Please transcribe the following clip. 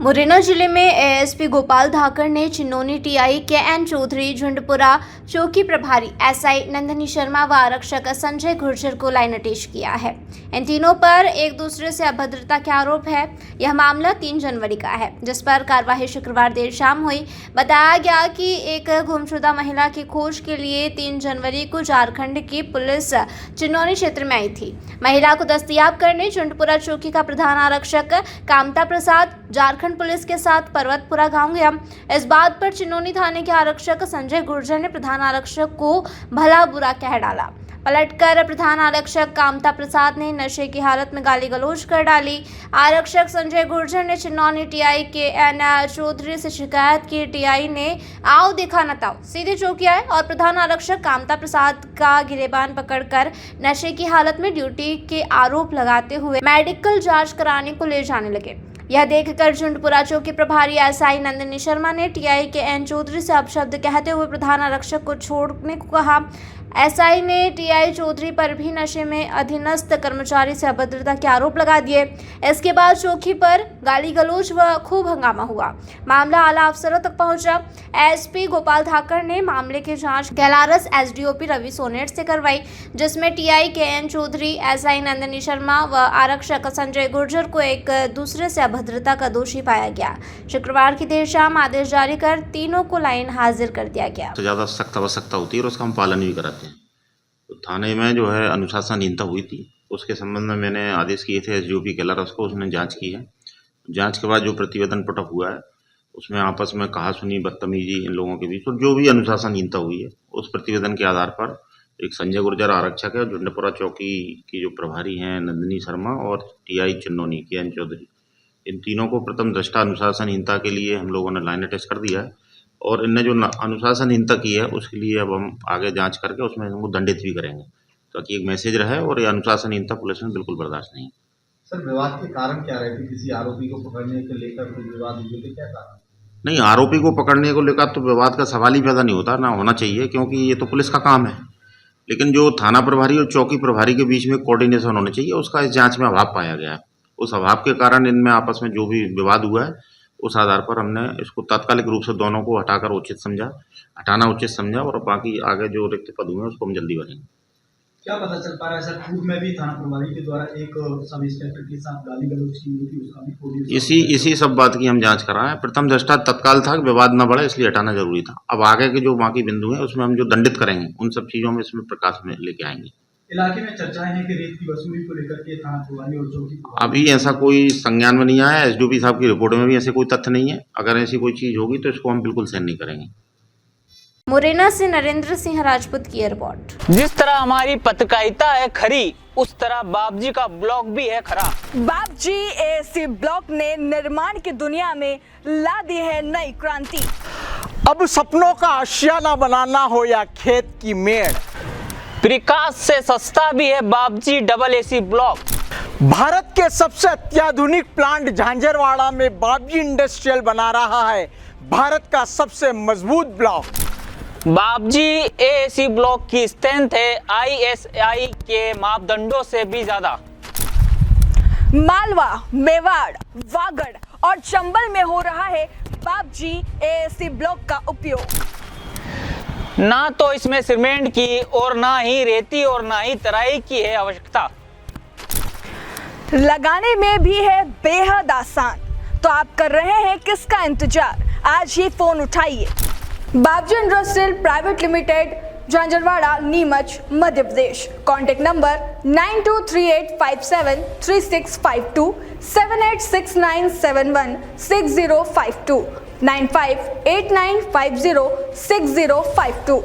मुरैना जिले में एएसपी गोपाल धाकड़ ने चिन्नौनी टीआई के.एन. चौधरी, झुंडपुरा चौकी प्रभारी एसआई नंदिनी शर्मा व आरक्षक संजय गुर्जर को लाइन अटैच किया है। इन तीनों पर एक दूसरे से अभद्रता के आरोप है। यह मामला 3 जनवरी का है, जिस पर कार्यवाही शुक्रवार देर शाम हुई। बताया गया कि एक गुमशुदा महिला की खोज के लिए 3 जनवरी को झारखंड की पुलिस चिन्नौनी क्षेत्र में आई थी। महिला को दस्तयाब करने झुंडपुरा चौकी का प्रधान आरक्षक कामता प्रसाद झारखंड पुलिस के साथ पर्वतपुरा गांव गया। इस बात पर चिन्नौनी थाने के आरक्षक संजय गुर्जर ने प्रधान आरक्षक को भला बुरा कह डाला। पलटकर प्रधान आरक्षक कामता प्रसाद ने नशे की हालत में गाली गलौज कर डाली। आरक्षक संजय गुर्जर ने चिन्नौनी टीआई के.एन. चौधरी से शिकायत की। टीआई ने आओ देखा न ताओ सीधे चौकी आए और प्रधान आरक्षक कामता प्रसाद का गिरेबान पकड़कर नशे की हालत में ड्यूटी के आरोप लगाते हुए मेडिकल जांच कराने को ले जाने लगे। यह देखकर झुंडपुरा चौकी प्रभारी एसआई नंदिनी शर्मा ने टीआई के.एन. चौधरी से अपशब्द कहते हुए प्रधान आरक्षक को छोड़ने को कहा। एसआई ने टीआई चौधरी पर भी नशे में अधीनस्थ कर्मचारी से अभद्रता के आरोप लगा दिए। इसके बाद चौकी पर गाली गलौज व खूब हंगामा हुआ। मामला आला अफसरों तक पहुंचा। एसपी गोपाल धाकड़ ने मामले की जांच कैलारस एसडीओपी रवि सोनेट से करवाई, जिसमें TI KN. Chaudhary, SI Nandini Sharma व आरक्षक संजय गुर्जर को एक दूसरे से अभद्रता का दोषी पाया गया। शुक्रवार की देर शाम आदेश जारी कर तीनों को लाइन हाजिर कर दिया गया। तो ज़्यादा सख्त आवश्यकता होती है और उसका हम पालन भी कराते हैं। तो थाने में जो है अनुशासनहीनता हुई थी, उसके संबंध में मैंने आदेश किए थे एसडीओपी कैलारस को। उसने जांच की है। जांच के बाद जो प्रतिवेदन पुटअप हुआ है उसमें आपस में कहा-सुनी, बदतमीजी इन लोगों के बीच और जो भी अनुशासनहीनता हुई है, उस प्रतिवेदन के आधार पर एक संजय गुर्जर आरक्षक है, झुंडपुरा चौकी की जो प्रभारी हैं नंदिनी शर्मा और टीआई चिन्नौनी के.एन. चौधरी, इन तीनों को प्रथम दृष्टा अनुशासनहीनता के लिए हम लोगों ने लाइन अटैच कर दिया है और इनने जो अनुशासनहीनता की है उसके लिए अब हम आगे जांच करके उसमें इनको दंडित भी करेंगे, ताकि एक मैसेज रहे। और ये अनुशासनहीनता पुलिस में बिल्कुल बर्दाश्त नहीं है। सर, विवाद के कारण क्या रहे थे? किसी आरोपी को पकड़ने को लेकर कोई विवाद हुए थे, क्या कारण? नहीं, आरोपी को पकड़ने को लेकर तो विवाद का सवाल ही पैदा नहीं होता, ना होना चाहिए, क्योंकि ये तो पुलिस का काम है। लेकिन जो थाना प्रभारी और चौकी प्रभारी के बीच में कोऑर्डिनेशन होना चाहिए, उसका इस जांच में अभाव पाया गया है। उस अभाव के कारण इनमें आपस में जो भी विवाद हुआ है, उस आधार पर हमने इसको तात्कालिक रूप से दोनों को हटाना उचित समझा और बाकी आगे जो रिक्त पद हुए हैं उसको हम जल्दी भरेंगे। क्या पता चल पा रहा है सर, पूर्व में भी थाना प्रभारी के द्वारा एक सब इंस्पेक्टर के साथ गाली गलौज की हुई थी, उसका भी इसी सब बात की हम जांच कर रहे हैं। प्रथम दृष्टा तत्काल था कि विवाद न बढ़े, इसलिए हटाना जरूरी था। अब आगे के जो बाकी बिंदु हैं उसमें हम जो दंडित करेंगे उन सब चीजों में इसमें प्रकाश में लेके आएंगे। इलाके में चर्चाएं हैं कि रेत की वसूली को लेकर के थाना प्रभारी और चौकी अभी ऐसा कोई संज्ञान में नहीं आया। एसडीओपी साहब की रिपोर्ट में भी ऐसे कोई तथ्य नहीं है। अगर ऐसी कोई चीज होगी तो इसको हम बिल्कुल सहन नहीं करेंगे। मुरैना से नरेंद्र सिंह राजपूत की रिपोर्ट। जिस तरह हमारी पत्रकारिता है खरी, उस तरह बाबजी का ब्लॉग भी है खरा। बाबजी एएससी ब्लॉक ने निर्माण की दुनिया में ला दी है नई क्रांति। अब सपनों का आशियाना बनाना हो या खेत की मेड़, प्रकाश से सस्ता भी है बाबजी डबल एसी ब्लॉक। भारत के सबसे अत्याधुनिक प्लांट झांझरवाड़ा में बाबजी इंडस्ट्रियल बना रहा है भारत का सबसे मजबूत ब्लॉक। बाबजी एएसी ब्लॉक की स्ट्रेंथ है आईएसआई के मापदंडों से भी ज्यादा। मालवा, मेवाड़, वागड़ और चंबल में हो रहा है बाबजी एएससी ब्लॉक का उपयोग। ना तो इसमें सीमेंट की और ना ही रेती और ना ही तराई की है आवश्यकता। लगाने में भी है बेहद आसान। तो आप कर रहे हैं किसका इंतजार? आज ही फोन उठाइए। Babji industrial private limited, Jhanjharwada, Neemuch, Madhya Pradesh. Contact number 9238573652, 7869716052, 9589506052।